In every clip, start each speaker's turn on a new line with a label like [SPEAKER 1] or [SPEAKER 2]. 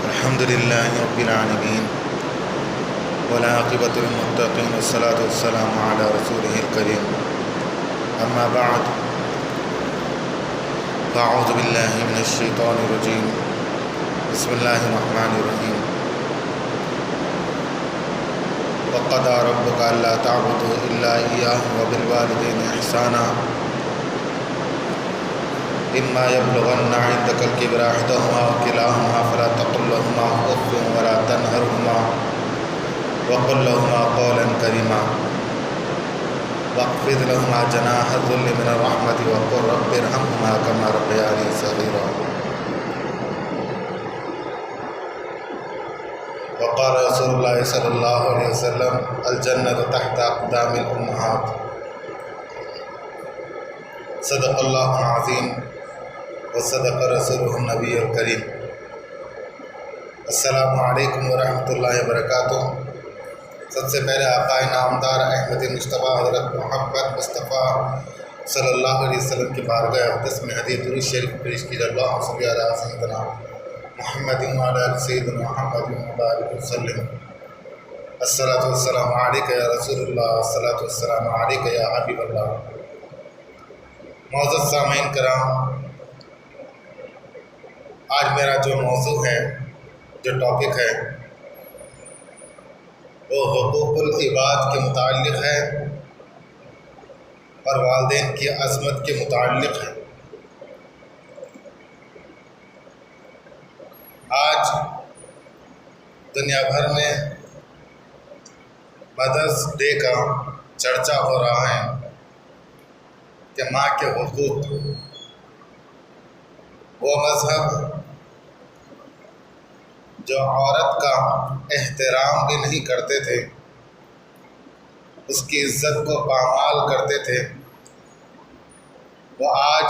[SPEAKER 1] الحمد لله رب العالمين والعاقبة للمتقين والصلاة والسلام على رسوله الكريم أما بعد فأعوذ بالله من الشيطان الرجيم بسم الله الرحمن الرحيم وقضى ربك ألا تعبدوا إلا إياه وبالوالدين إحسانا إما يبلغن عندك الكبر أحدهما أو كلاهما فلا تقل لهما أف ولا تنهرهما وقل لهما قولا كريما واخفض لهما جناح الذل من الرحمة وقل رب ارحمهما كما ربياني صغيرا وقال رسول الله صلى الله عليه وسلم الجنة تحت أقدام الأمهات صدق الله العظيم وصدق رسوله النبی الکریم۔ السلام علیکم ورحمۃ اللہ وبرکاتہ۔ سب سے پہلے آقا نامدار احمد مصطفیٰ حضرت محمد مصطفیٰ صلی اللہ علیہ وسلم کی بارگاہ اقدس میں حدیث درود شریف پیش کی جائے۔ اللہم صلی علی سیدنا محمد وعلی آل سیدنا محمد وبارک وسلم۔ الصلاۃ والسلام علیک یا رسول اللہ، الصلاۃ والسلام علیک یا حبیب اللہ۔ معزز سامعین کرام، آج میرا جو موضوع ہے، جو ٹاپک ہے، وہ حقوق العباد کے متعلق ہے اور والدین کی عظمت کے متعلق ہے۔ آج دنیا بھر میں مدرس ڈے کا چرچا ہو رہا ہے کہ ماں کے حقوق، وہ مذہب جو عورت کا احترام بھی نہیں کرتے تھے، اس کی عزت کو پامال کرتے تھے، وہ آج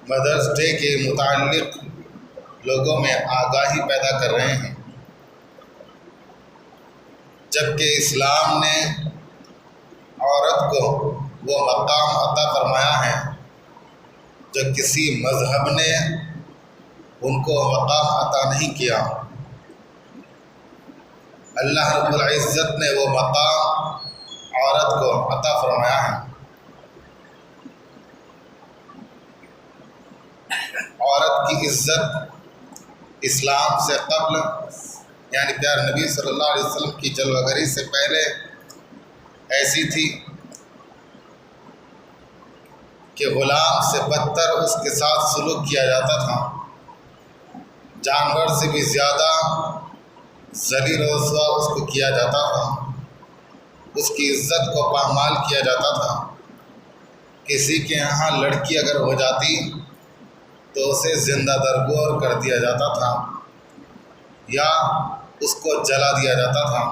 [SPEAKER 1] مدرس ڈے کے متعلق لوگوں میں آگاہی پیدا کر رہے ہیں، جبکہ اسلام نے عورت کو وہ مقام عطا فرمایا ہے جو کسی مذہب نے ان کو مقام عطا نہیں کیا۔ اللہ رب العزت نے وہ مقام عورت کو عطا فرمایا ہے۔ عورت کی عزت اسلام سے قبل، یعنی پیارے نبی صلی اللہ علیہ وسلم کی جلوہ گری سے پہلے ایسی تھی کہ غلام سے بدتر اس کے ساتھ سلوک کیا جاتا تھا، جانور سے بھی زیادہ ذلیل و رسوا اس کو کیا جاتا تھا، اس کی عزت کو پامال کیا جاتا تھا۔ کسی کے یہاں لڑکی اگر ہو جاتی تو اسے زندہ درگور کر دیا جاتا تھا یا اس کو جلا دیا جاتا تھا۔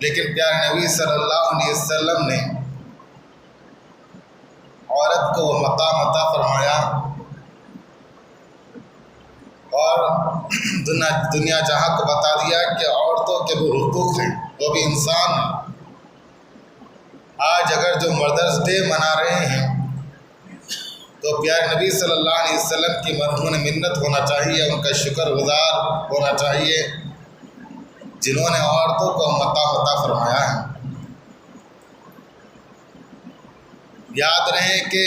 [SPEAKER 1] لیکن پیارے نبی صلی اللہ علیہ وسلم نے عورت کو وہ مقام عطا فرمایا اور دنیا جہاں کو بتا دیا کہ عورتوں کے بھی حقوق ہیں، وہ بھی انسان ہیں۔ آج اگر جو مدرس ڈے منا رہے ہیں تو پیارے نبی صلی اللہ علیہ وسلم کی مرہون منت ہونا چاہیے، ان کا شکر گزار ہونا چاہیے جنہوں نے عورتوں کو مقام عطا فرمایا ہے۔ یاد رہے کہ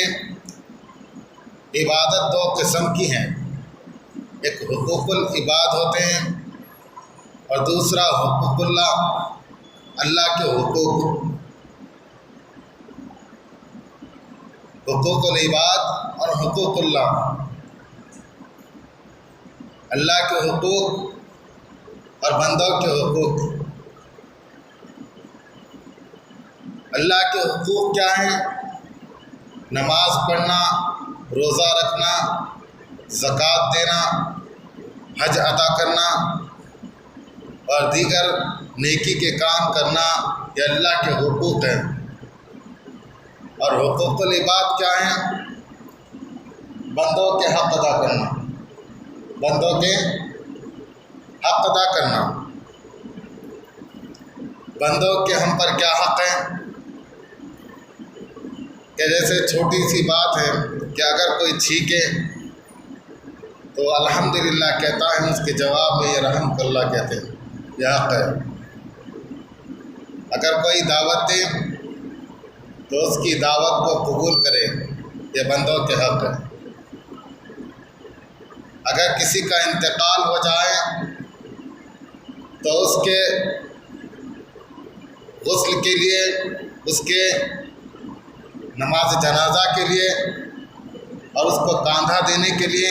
[SPEAKER 1] عبادت دو قسم کی ہیں، ایک حقوق العباد ہوتے ہیں اور دوسرا حقوق اللہ، اللہ کے حقوق۔ حقوق العباد اور حقوق اللہ، اللہ کے حقوق اور بندوں کے حقوق۔ اللہ کے حقوق کیا ہیں؟ نماز پڑھنا، روزہ رکھنا، زکوٰۃ دینا، حج ادا کرنا اور دیگر نیکی کے کام کرنا، یہ اللہ کے حقوق ہیں۔ اور حقوق العباد کیا ہیں؟ بندوں کے حق ادا کرنا، بندوں کے حق ادا کرنا۔ بندوں کے ہم پر کیا حق ہیں؟ کہ جیسے چھوٹی سی بات ہے کہ اگر کوئی چھینکے تو الحمدللہ کہتا ہے، اس کے جواب میں یہ رحمت اللہ کہتے ہیں، یہ حق ہے۔ اگر کوئی دعوت دے تو اس کی دعوت کو قبول کرے، یہ بندوں کے حق ہے۔ اگر کسی کا انتقال ہو جائے تو اس کے غسل کے لیے، اس کے نماز جنازہ کے لیے اور اس کو کاندھا دینے کے لیے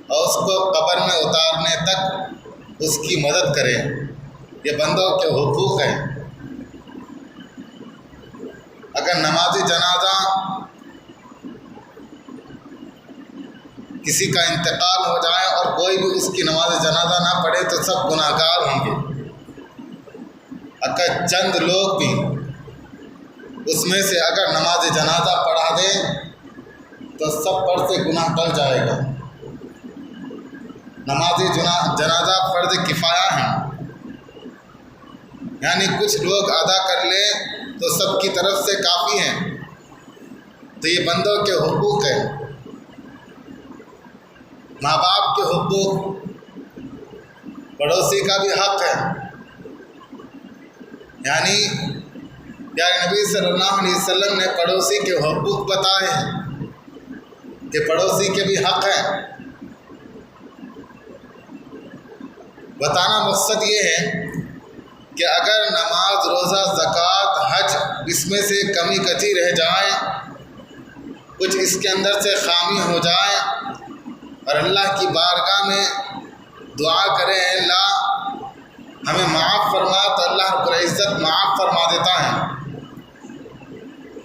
[SPEAKER 1] اور اس کو قبر میں اتارنے تک اس کی مدد کرے، یہ بندوں کے حقوق ہیں۔ اگر نماز جنازہ کسی کا انتقال ہو جائے اور کوئی بھی اس کی نماز جنازہ نہ پڑھے تو سب گناہ گار ہوں گے۔ اگر چند لوگ بھی اس میں سے اگر نماز جنازہ پڑھا دیں تو سب پر سے گناہ ٹل جائے گا۔ نماز جنازہ فرض کفایہ ہیں، یعنی کچھ لوگ ادا کر لیں تو سب کی طرف سے کافی ہیں، تو یہ بندوں کے حقوق ہیں۔ ماں باپ کے حقوق، پڑوسی کا بھی حق ہے، یعنی پیارے نبی صلی اللہ علیہ وسلم نے پڑوسی کے حقوق بتائے ہیں کہ پڑوسی کے بھی حق ہیں۔ بتانا مقصد یہ ہے کہ اگر نماز، روزہ، زکوٰۃ، حج اس میں سے کمی کچی رہ جائے، کچھ اس کے اندر سے خامی ہو جائے اور اللہ کی بارگاہ میں دعا کریں اللہ ہمیں معاف فرما، تو اللہ رب العزت معاف فرما دیتا ہے۔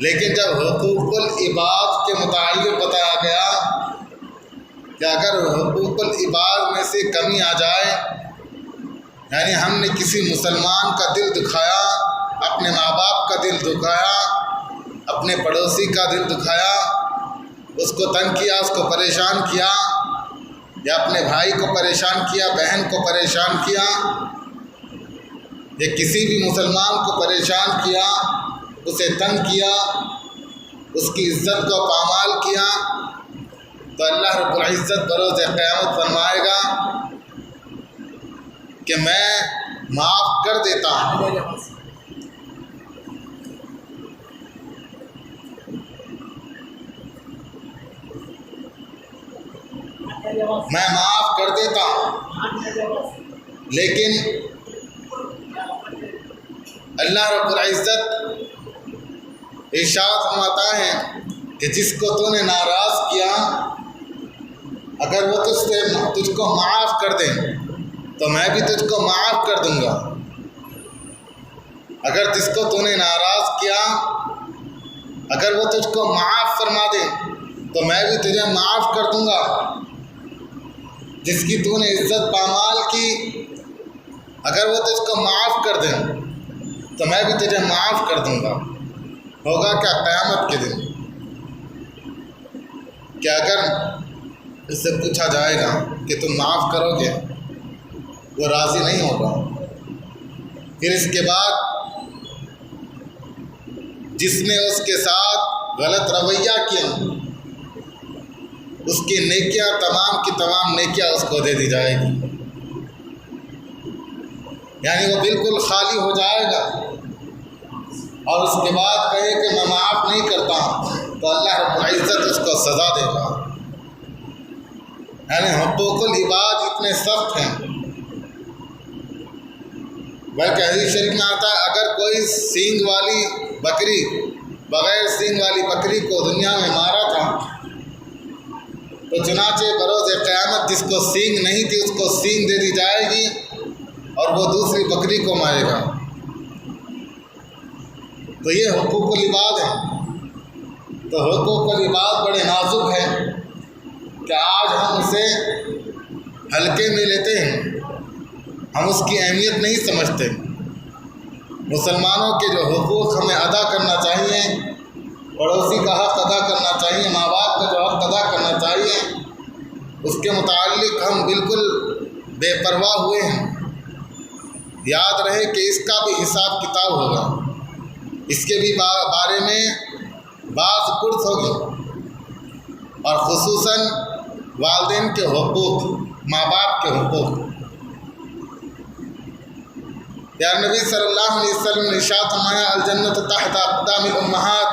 [SPEAKER 1] لیکن جب حقوق العباد کے متعلق بتایا گیا کہ اگر حقوق العباد میں سے کمی آ جائے، یعنی ہم نے کسی مسلمان کا دل دکھایا، اپنے ماں باپ کا دل دکھایا، اپنے پڑوسی کا دل دکھایا، اس کو تنگ کیا، اس کو پریشان کیا، یا اپنے بھائی کو پریشان کیا، بہن کو پریشان کیا، یا کسی بھی مسلمان کو پریشان کیا، اسے تنگ کیا، اس کی عزت کو پامال کیا، تو اللہ رب العزت بروز قیامت فرمائے گا کہ میں معاف کر دیتا ہوں۔ میں معاف کر دیتا ہوں، لیکن اللہ رب العزت ارشاد فرماتا ہے کہ جس کو تو نے ناراض کیا، اگر وہ تجھ کو معاف کر دیں تو میں بھی تجھ کو معاف کر دوں گا۔ اگر جس کو تو نے ناراض کیا، اگر وہ تجھ کو معاف فرما دیں تو میں بھی تجھے معاف کر دوں گا۔ جس کی تو نے عزت پامال کی، اگر وہ تجھ کو معاف کر دیں تو میں بھی تجھے معاف کر دوں گا۔ ہوگا کیا قیامت کے دن کہ اگر اس سے پوچھا جائے گا کہ تم معاف کرو گے، وہ راضی نہیں ہوگا۔ پھر اس کے بعد جس نے اس کے ساتھ غلط رویہ کیا، اس کی نیکیاں تمام کی تمام نیکیاں اس کو دے دی جائے گی، یعنی وہ بالکل خالی ہو جائے گا، اور اس کے بعد کہے کہ میں معاف نہیں کرتا، تو اللہ رب العزت اس کو سزا دے گا۔ یعنی حقوق العباد اتنے سخت ہیں، بلکہ حدیث شریف میں آتا ہے اگر کوئی سینگ والی بکری، بغیر سینگ والی بکری کو دنیا میں مارا تھا، تو چنانچہ بروز قیامت جس کو سینگ نہیں تھی اس کو سینگ دے دی جائے گی اور وہ دوسری بکری کو مارے گا۔ تو یہ حقوق العباد ہیں۔ تو حقوق العباد بڑے نازک ہیں کہ آج ہم اسے ہلکے میں لیتے ہیں، ہم اس کی اہمیت نہیں سمجھتے۔ مسلمانوں کے جو حقوق ہمیں ادا کرنا چاہیے، پڑوسی کا حق ادا کرنا چاہیے، ماں باپ کا جو حق ادا کرنا چاہیے، اس کے متعلق ہم بالکل بے پرواہ ہوئے ہیں۔ یاد رہے کہ اس کا بھی حساب کتاب ہوگا، اس کے بھی بارے میں بعض پرس ہوگی، اور خصوصاً والدین کے حقوق، ماں باپ کے حقوق۔ پیارے نبی صلی اللہ علیہ وسلم نے ارشاد فرمایا الجنت تحت اقدام الامہات،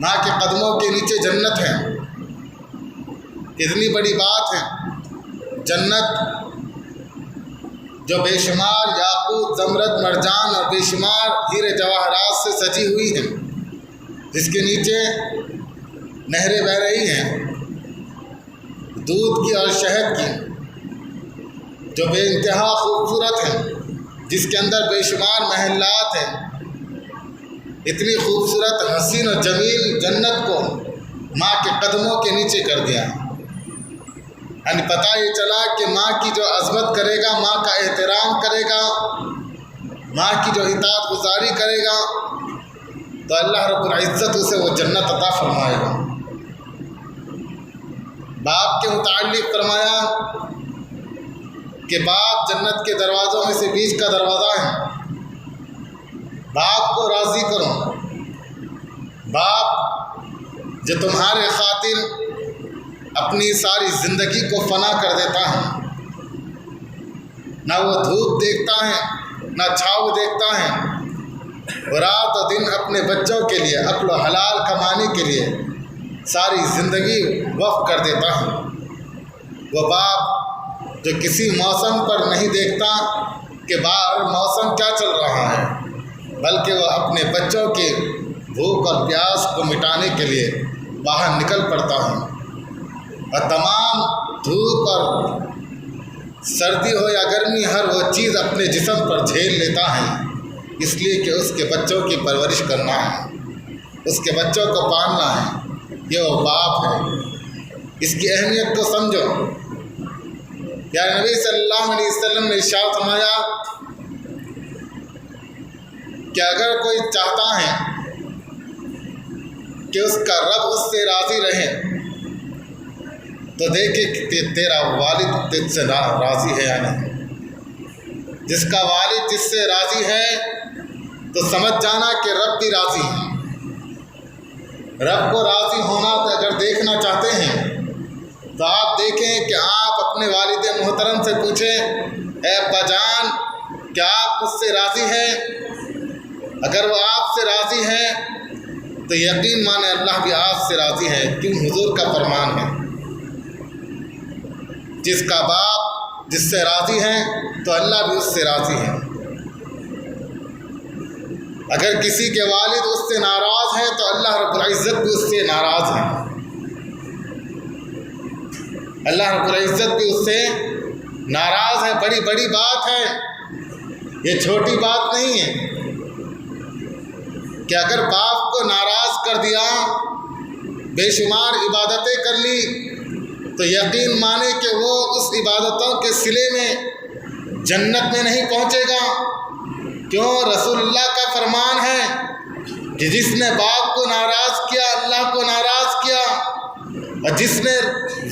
[SPEAKER 1] ماں کے قدموں کے نیچے جنت ہے۔ کتنی بڑی بات ہے، جنت جو بے شمار یاقوت، زمرد، مرجان اور بے شمار ہیرے جواہرات سے سجی ہوئی ہے، جس کے نیچے نہریں بہہ رہی ہیں دودھ کی اور شہد کی، جو بے انتہا خوبصورت ہیں، جس کے اندر بے شمار محلات ہیں۔ اتنی خوبصورت، حسین و جمیل جنت کو ماں کے قدموں کے نیچے کر دیا۔ یعنی پتہ یہ چلا کہ ماں کی جو عظمت کرے گا، ماں کا احترام کرے گا، ماں کی جو اطاعت گزاری کرے گا، تو اللہ رب العزت اسے وہ جنت عطا فرمائے گا۔ باپ کے متعلق فرمایا کہ باپ جنت کے دروازوں میں سے بیچ کا دروازہ ہے۔ باپ کو راضی کرو، باپ جو تمہارے خاطر اپنی ساری زندگی کو فنا کر دیتا ہے، نہ وہ دھوپ دیکھتا ہے نہ چھاؤ دیکھتا ہے، وہ رات و دن اپنے بچوں کے لیے عقل و حلال کمانے کے لیے ساری زندگی وقف کر دیتا ہے۔ وہ باپ جو کسی موسم پر نہیں دیکھتا کہ باہر موسم کیا چل رہا ہے، بلکہ وہ اپنے بچوں کی بھوک اور پیاس کو مٹانے کے لیے باہر نکل پڑتا ہے، اور تمام دھوپ اور سردی ہو یا گرمی ہر وہ چیز اپنے جسم پر جھیل لیتا ہے، اس لیے کہ اس کے بچوں کی پرورش کرنا ہے، اس کے بچوں کو پالنا ہے۔ یہ وہ باپ ہے، اس کی اہمیت کو سمجھو۔ پیارے نبی صلی اللہ علیہ وسلم نے ارشاد فرمایا کہ اگر کوئی چاہتا ہے کہ اس کا رب اس سے راضی رہے تو دیکھے کہ تیرا والد تجھ سے راضی ہے یا نہیں۔ جس کا والد جس سے راضی ہے تو سمجھ جانا کہ رب بھی راضی ہے۔ رب کو راضی ہونا اگر دیکھنا چاہتے ہیں تو آپ دیکھیں کہ آپ اپنے والد محترم سے پوچھیں، اے ابا جان کیا آپ مجھ سے راضی ہیں؟ اگر وہ آپ سے راضی ہیں تو یقین مانے اللہ بھی آپ سے راضی ہے، کیوں حضور کا فرمان ہے جس کا باپ جس سے راضی ہے تو اللہ بھی اس سے راضی ہے۔ اگر کسی کے والد اس سے ناراض ہے تو اللہ رب العزت بھی اس سے ناراض ہے، اللہ رب العزت بھی اس سے ناراض ہے۔ بڑی بڑی بات ہے، یہ چھوٹی بات نہیں ہے کہ اگر باپ کو ناراض کر دیا، بے شمار عبادتیں کر لی، تو یقین مانے کہ وہ اس عبادتوں کے صلے میں جنت میں نہیں پہنچے گا۔ کیوں؟ رسول اللہ کا فرمان ہے کہ جس نے باپ کو ناراض کیا اللہ کو ناراض کیا، اور جس نے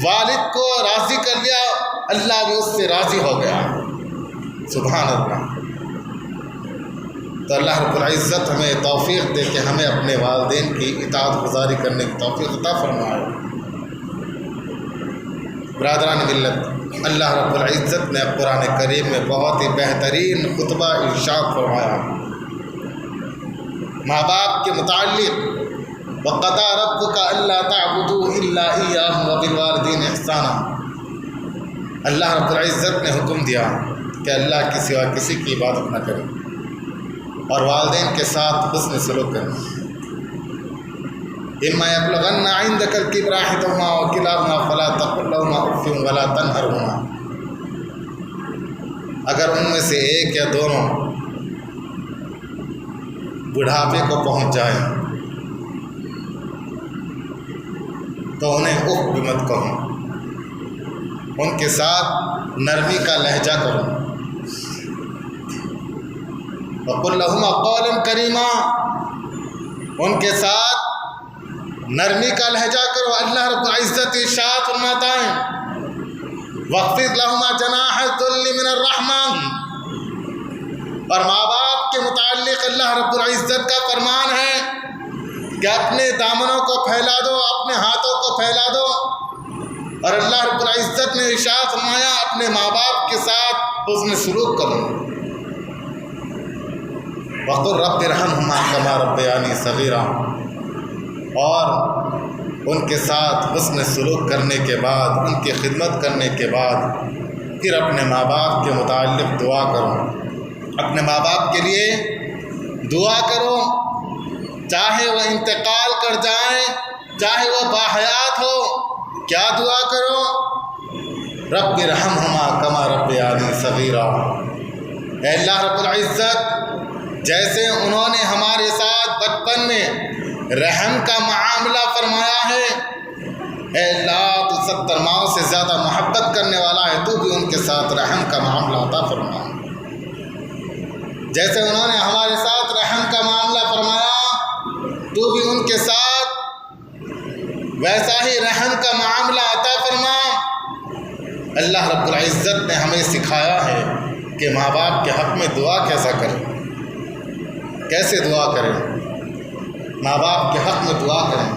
[SPEAKER 1] والد کو راضی کر لیا اللہ بھی اس سے راضی ہو گیا۔ سبحان اللہ۔ تو اللہ رب العزت ہمیں توفیق دے کہ ہمیں اپنے والدین کی اطاعت گزاری کرنے کی توفیق عطا فرمائے۔ برادران ملت، اللہ رب العزت نے قرآن کریم میں بہت ہی بہترین خطبہ ارشاد فرمایا ماں باپ کے متعلق، وَقَضَىٰ رَبُّكَ أَلَّا تَعْبُدُوا إِلَّا إِيَّاهُ وَبِالْوَالِدَيْنِ إِحْسَانًا۔ اللہ رب العزت نے حکم دیا کہ اللہ کے سوا کسی کی عبادت نہ کریں اور والدین کے ساتھ حسن سلوک کریں۔ إِمَّا يَبْلُغَنَّ عِندَكَ الْكِبَرَ أَحَدُهُمَا أَوْ كِلَاهُمَا فَلَا تَقُل لَّهُمَا أُفٍّ وَلَا تَنْهَرْهُمَا۔ اگر ان میں سے ایک یا دونوں بڑھاپے کو پہنچ جائیں تو انہیں اف بھی مت کہو، ان کے ساتھ نرمی کا لہجہ کرو۔ وَقُل لَّهُمَا قَوْلًا كَرِيمًا، ان کے ساتھ نرمی کا لہجہ کرو۔ اللہ رب العزت ارشاد فرماتا ہے وَاخْفِضْ لَهُمَا جَنَاحَ الذُّلِّ مِنَ الرَّحْمَةِ، اور ماں باپ کے متعلق اللہ رب العزت کا فرمان ہے کہ اپنے دامنوں کو پھیلا دو، اپنے ہاتھوں کو پھیلا دو۔ اور اللہ رب العزت نے ارشاد فرمایا اپنے ماں باپ کے ساتھ حسن سلوک کرو۔ وَقُلْ رَبِّ ارْحَمْهُمَا كَمَا رَبَّيَانِي صَغِيرًا، اور ان کے ساتھ حسن سلوک کرنے کے بعد، ان کی خدمت کرنے کے بعد پھر اپنے ماں باپ کے متعلق دعا کرو، اپنے ماں باپ کے لیے دعا کرو، چاہے وہ انتقال کر جائیں، چاہے وہ باحیات ہو، کیا دعا کرو؟ رب ارحمہما کما ربیانی صغیرا، اے اللہ رب العزت جیسے انہوں نے ہمارے ساتھ بچپن میں رحم کا معاملہ فرمایا ہے، اے اللہ تو 70 ماؤں سے زیادہ محبت کرنے والا ہے، تو بھی ان کے ساتھ رحم کا معاملہ عطا فرما۔ جیسے انہوں نے ہمارے ساتھ رحم کا معاملہ فرمایا، تو بھی ان کے ساتھ ویسا ہی رحم کا معاملہ عطا فرما۔ اللہ رب العزت نے ہمیں سکھایا ہے کہ ماں باپ کے حق میں دعا کیسا کریں، کیسے دعا کریں، ماں باپ کے حق میں دعا کریں۔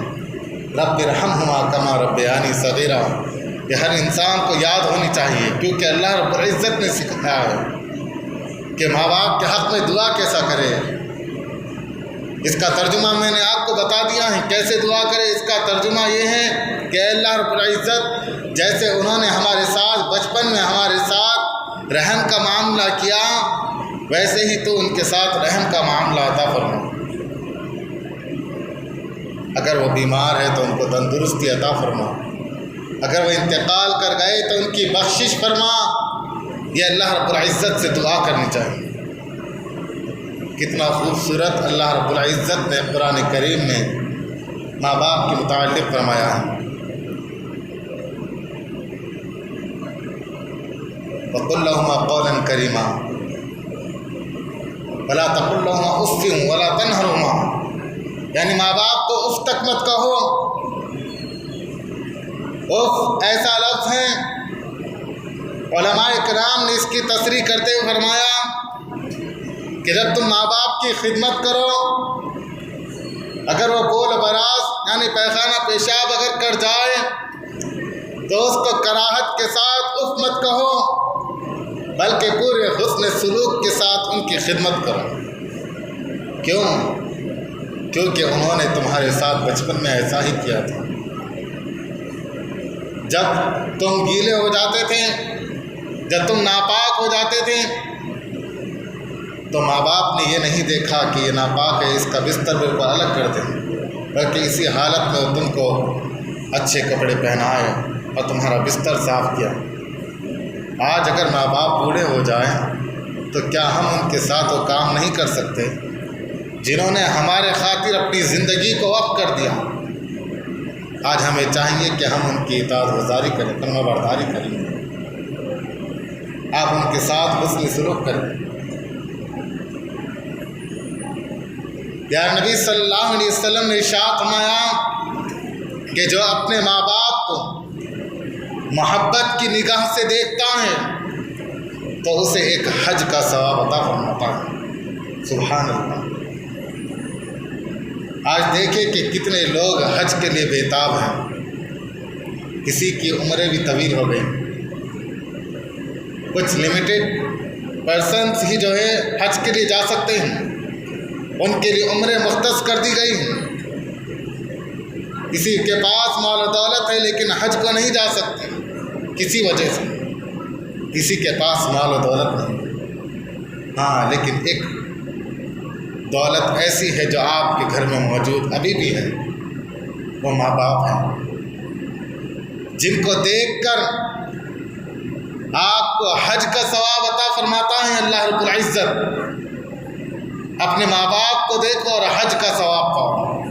[SPEAKER 1] رب ارحمہما کما ربیانی صغیرا، یہ ہر انسان کو یاد ہونی چاہیے، کیونکہ اللہ رب العزت نے سکھایا ہے کہ ماں باپ کے حق میں دعا کیسا کرے۔ اس کا ترجمہ میں نے آپ کو بتا دیا ہے کیسے دعا کرے۔ اس کا ترجمہ یہ ہے کہ اللہ رب العزت جیسے انہوں نے ہمارے ساتھ بچپن میں ہمارے ساتھ رحم کا معاملہ کیا، ویسے ہی تو ان کے ساتھ رحم کا معاملہ عطا فرما۔ اگر وہ بیمار ہے تو ان کو تندرستی عطا فرما، اگر وہ انتقال کر گئے تو ان کی بخشش فرما۔ یہ اللہ رب العزت سے دعا کرنی چاہیے۔ کتنا خوبصورت اللہ رب العزت نے قرآن کریم میں ماں باپ کے متعلق فرمایا ہے۔ وَقُلْ لَهُمَا قَوْلًا كَرِيمًا وَلَا تَقُلْ لَهُمَا أُفٍّ وَلَا تَنْهَرْهُمَا، یعنی ماں باپ کو اف تک مت کہو۔ اف ایسا لفظ ہے، علماء کرام نے اس کی تصریح کرتے ہوئے فرمایا کہ جب تم ماں باپ کی خدمت کرو، اگر وہ بول براز یعنی پیخانہ پیشاب اگر کر جائے تو اس کو کراہت کے ساتھ اف مت کہو، بلکہ پورے حسن سلوک کے ساتھ ان کی خدمت کرو۔ کیوں؟ کیونکہ انہوں نے تمہارے ساتھ بچپن میں ایسا ہی کیا تھا۔ جب تم گیلے ہو جاتے تھے، جب تم ناپاک ہو جاتے تھے، تو ماں باپ نے یہ نہیں دیکھا کہ یہ ناپاک ہے، اس کا بستر بالکل الگ کر دیں، بلکہ اسی حالت میں وہ تم کو اچھے کپڑے پہنائے اور تمہارا بستر صاف کیا۔ آج اگر ماں باپ بوڑھے ہو جائیں تو کیا ہم ان کے ساتھ وہ کام نہیں کر سکتے جنہوں نے ہمارے خاطر اپنی زندگی کو وقف کر دیا؟ آج ہمیں چاہیے کہ ہم ان کی اطاعت گزاری کریں، فرما برداری کریں، آپ ان کے ساتھ حسن سلوک کریں۔ یا نبی صلی اللہ علیہ وسلم نے ارشاد فرمایا کہ جو اپنے ماں باپ کو محبت کی نگاہ سے دیکھتا ہے تو اسے ایک حج کا ثواب عطا فرماتا ہے۔ سبحان اللہ۔ آج دیکھیں کہ کتنے لوگ حج کے لیے بےتاب ہیں، کسی کی عمریں بھی طویل ہو گئی، کچھ لمیٹڈ پرسنس ہی جو ہے حج کے لیے جا سکتے ہیں، ان کے لیے عمریں مختص کر دی گئی ہیں۔ کسی کے پاس مال و دولت ہے لیکن حج کو نہیں جا سکتے کسی وجہ سے، کسی کے پاس مال و دولت نہیں، ہاں لیکن ایک دولت ایسی ہے جو آپ کے گھر میں موجود ابھی بھی ہے، وہ ماں باپ ہیں، جن کو دیکھ کر آپ کو حج کا ثواب عطا فرماتا ہے اللہ رب العزت۔ اپنے ماں باپ کو دیکھو اور حج کا ثواب پاؤ۔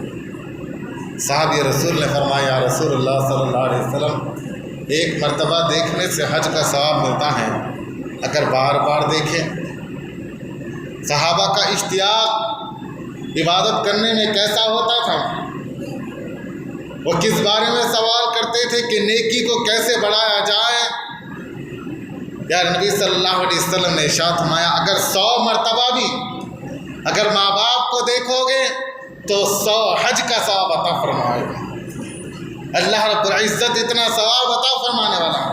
[SPEAKER 1] صحابی رسول نے فرمایا یا رسول اللہ صلی اللہ علیہ وسلم، ایک مرتبہ دیکھنے سے حج کا ثواب ملتا ہے، اگر بار بار دیکھیں۔ صحابہ کا اشتیاق عبادت کرنے میں کیسا ہوتا تھا، وہ کس بارے میں سوال کرتے تھے کہ نیکی کو کیسے بڑھایا جائے۔ یا نبی صلی اللہ علیہ وسلم نے ارشاد فرمایا اگر 100 مرتبہ بھی اگر ماں باپ کو دیکھو گے تو 100 حج کا ثواب عطا فرمائے گا۔ اللہ رب العزت اتنا ثواب عطا فرمانے والا ہے،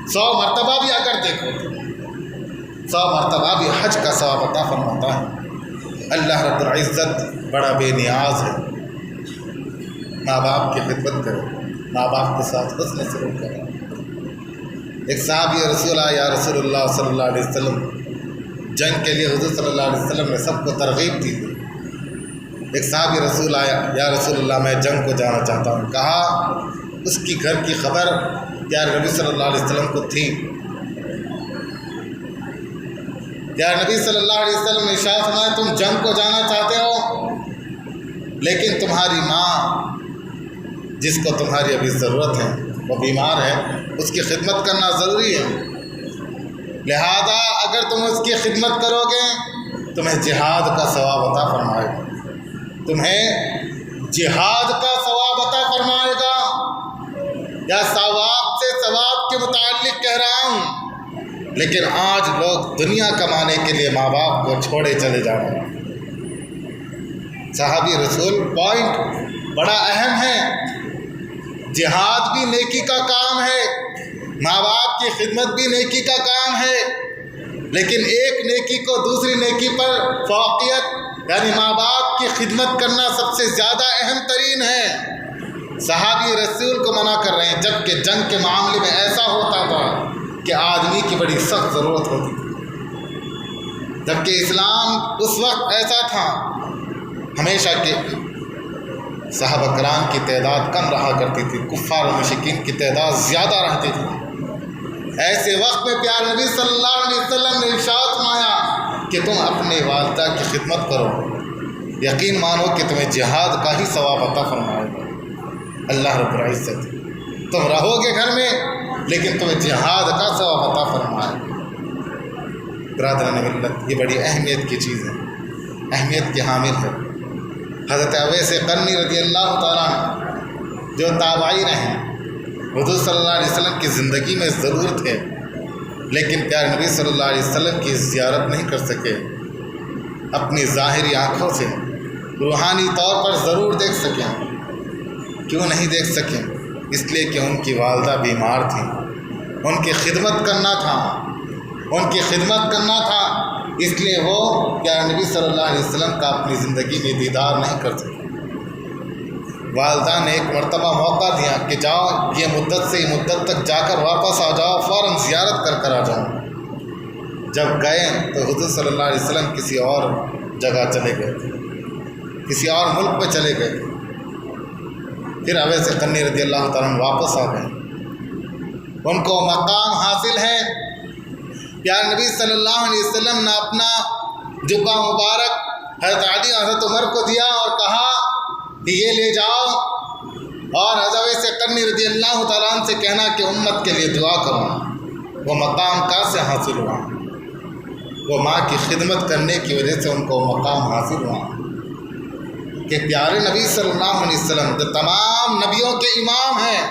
[SPEAKER 1] 100 مرتبہ بھی اگر دیکھو تو 100 مرتبہ بھی حج کا ثواب عطا فرماتا ہے۔ اللہ رب العزت بڑا بے نیاز ہے۔ ماں باپ کی خدمت کرو، ماں باپ کے ساتھ حسن سلوک کرو۔ ایک صحابی رسول آیا، یا رسول اللہ صلی اللہ علیہ وسلم، جنگ کے لیے حضور صلی اللہ علیہ وسلم نے سب کو ترغیب دی۔ ایک صحابی رسول آیا، یا رسول اللہ میں جنگ کو جانا چاہتا ہوں۔ کہا اس کی گھر کی خبر پیارے نبی صلی اللہ علیہ وسلم کو تھی۔ پیارے نبی صلی اللہ علیہ وسلم نے ارشاد فرمایا تم جنگ کو جانا چاہتے ہو، لیکن تمہاری ماں جس کو تمہاری ابھی ضرورت ہے وہ بیمار ہے، اس کی خدمت کرنا ضروری ہے، لہذا اگر تم اس کی خدمت کرو گے تمہیں جہاد کا ثواب عطا فرمائے گا، تمہیں جہاد کا ثواب عطا فرمائے گا۔ یا ثواب سے ثواب کے متعلق کہہ رہا ہوں، لیکن آج لوگ دنیا کمانے کے لیے ماں باپ کو چھوڑے چلے جا رہے ہیں۔ صحابی رسول پوائنٹ بڑا اہم ہے۔ جہاد بھی نیکی کا کام ہے، ماں باپ کی خدمت بھی نیکی کا کام ہے، لیکن ایک نیکی کو دوسری نیکی پر فوقیت، یعنی ماں باپ کی خدمت کرنا سب سے زیادہ اہم ترین ہے۔ صحابی رسول کو منع کر رہے ہیں، جبکہ جنگ کے معاملے میں ایسا ہوتا تھا کہ آدمی کی بڑی سخت ضرورت ہوتی تھی، جبکہ اسلام اس وقت ایسا تھا ہمیشہ کہ صحابہ کرام کی تعداد کم رہا کرتی تھی، کفار و مشرکین کی تعداد زیادہ رہتی تھی۔ ایسے وقت میں پیارے نبی صلی اللہ علیہ وسلم نے ارشاد فرمایا کہ تم اپنے والدہ کی خدمت کرو، یقین مانو کہ تمہیں جہاد کا ہی ثواب عطا فرمائے گا اللہ رب العزت۔ تم رہو گے گھر میں لیکن تمہیں جہاد کا ثواب عطا فرمائے گا۔ برادران ملت، یہ بڑی اہمیت کی چیز ہے، اہمیت کی حامل ہے۔ حضرت اویس قرنی رضی اللہ تعالیٰ عنہ جو تابعین ہیں، حضور صلی اللہ علیہ وسلم کی زندگی میں ضرور تھے، لیکن پیارے نبی صلی اللہ علیہ وسلم کی زیارت نہیں کر سکے۔ اپنی ظاہری آنکھوں سے روحانی طور پر ضرور دیکھ سکیں۔ کیوں نہیں دیکھ سکیں؟ اس لیے کہ ان کی والدہ بیمار تھیں، ان کی خدمت کرنا تھا، اس لیے وہ پیارے نبی صلی اللہ علیہ وسلم کا اپنی زندگی میں دیدار نہیں کر سکے۔ والدہ نے ایک مرتبہ موقع دیا کہ جاؤ، یہ مدت سے مدت تک جا کر واپس آ جاؤ، فوراً زیارت کر آ جاؤ۔ جب گئے تو حضور صلی اللہ علیہ وسلم کسی اور جگہ چلے گئے تھے، کسی اور ملک پہ چلے گئے تھے۔ پھر اویس قرنی رضی اللہ تعالیٰ عنہ واپس آ گئے۔ ان کو مقام حاصل ہے، پیارے نبی صلی اللہ علیہ وسلم نے اپنا جبہ مبارک حضرت علی حضرت عمر کو دیا اور کہا کہ یہ لے جاؤ اور حضرت قرنی رضی اللہ تعالیٰ عنہ سے کہنا کہ امت کے لیے دعا کرو۔ وہ مقام کہاں سے حاصل ہوا؟ وہ ماں کی خدمت کرنے کی وجہ سے ان کو مقام حاصل ہوا کہ پیارے نبی صلی اللہ علیہ وسلم جو تمام نبیوں کے امام ہیں،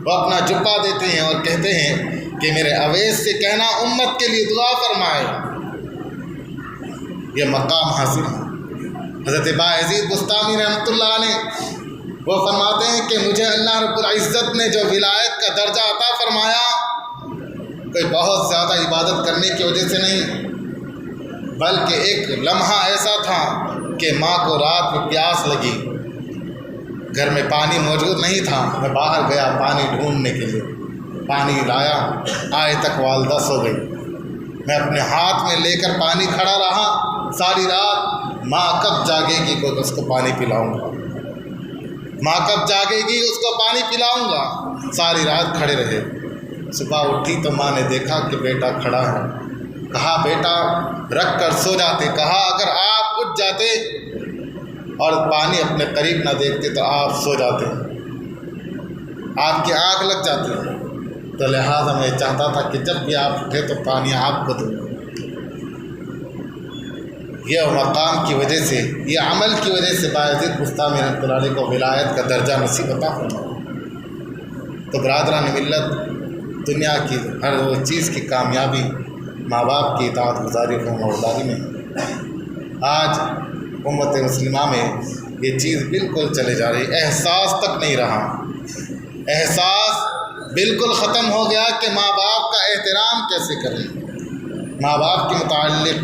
[SPEAKER 1] وہ اپنا جبہ دیتے ہیں اور کہتے ہیں کہ میرے اویس سے کہنا امت کے لیے دعا فرمائے۔ یہ مقام حاصل ہے۔ حضرت باعزید بستامی رحمۃ اللہ علیہ وہ فرماتے ہیں کہ مجھے اللہ رب العزت نے جو ولایت کا درجہ عطا فرمایا، کوئی بہت زیادہ عبادت کرنے کی وجہ سے نہیں، بلکہ ایک لمحہ ایسا تھا کہ ماں کو رات میں پیاس لگی، گھر میں پانی موجود نہیں تھا، میں باہر گیا پانی ڈھونڈنے کے لیے، پانی لایا، آئے تک والدہ سو گئی، میں اپنے ہاتھ میں لے کر پانی کھڑا رہا ساری رات، ماں کب جاگے گی تو اس کو پانی پلاؤں گا، ماں کب جاگے گی اس کو پانی پلاؤں گا، ساری رات کھڑے رہے۔ صبح اٹھی تو ماں نے دیکھا کہ بیٹا کھڑا ہے، کہا بیٹا رکھ کر سو جاتے، کہا اگر آپ اٹھ جاتے اور پانی اپنے قریب نہ دیکھتے تو آپ سو جاتے، آپ کی آنکھ لگ جاتی، تو لہٰذا میں چاہتا تھا کہ جب بھی آپ اٹھے تو پانی آپ کو دوں۔ یہ مقام کی وجہ سے، یہ عمل کی وجہ سے باعزید بستامی رحمۃ اللہ علیہ کو ولایت کا درجہ نصیب عطا فرمایا۔ تو برادران ملت، دنیا کی ہر وہ چیز کی کامیابی ماں باپ کی اطاعت گزاری و فرمانبرداری میں۔ آج امت مسلمہ میں یہ چیز بالکل چلے جا رہی، احساس تک نہیں رہا، احساس بالکل ختم ہو گیا کہ ماں باپ کا احترام کیسے کریں۔ ماں باپ کے متعلق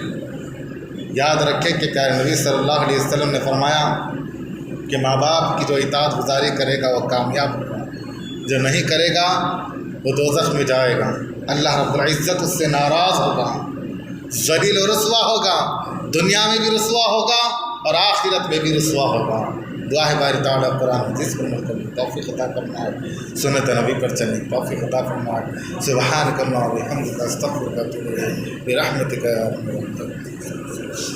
[SPEAKER 1] یاد رکھیں کہ پیارے نبی صلی اللہ علیہ وسلم نے فرمایا کہ ماں باپ کی جو اطاعت گزاری کرے گا وہ کامیاب ہوگا، جو نہیں کرے گا وہ دوزخ میں جائے گا، اللہ رب العزت اس سے ناراض ہوگا، ذلیل و رسوا ہوگا، دنیا میں بھی رسوا ہوگا اور آخرت میں بھی رسوا ہوگا۔ دعا ہے باری تعالیٰ قرآن حدیث پر عمل کرنے توفیق عطا فرمائے، سنت نبی پر چلنے توفیق عطا فرمائے۔ سبحانک اللہم و بحمدک استغفرک و اتوب الیک برحمتک یا ارحم الراحمین۔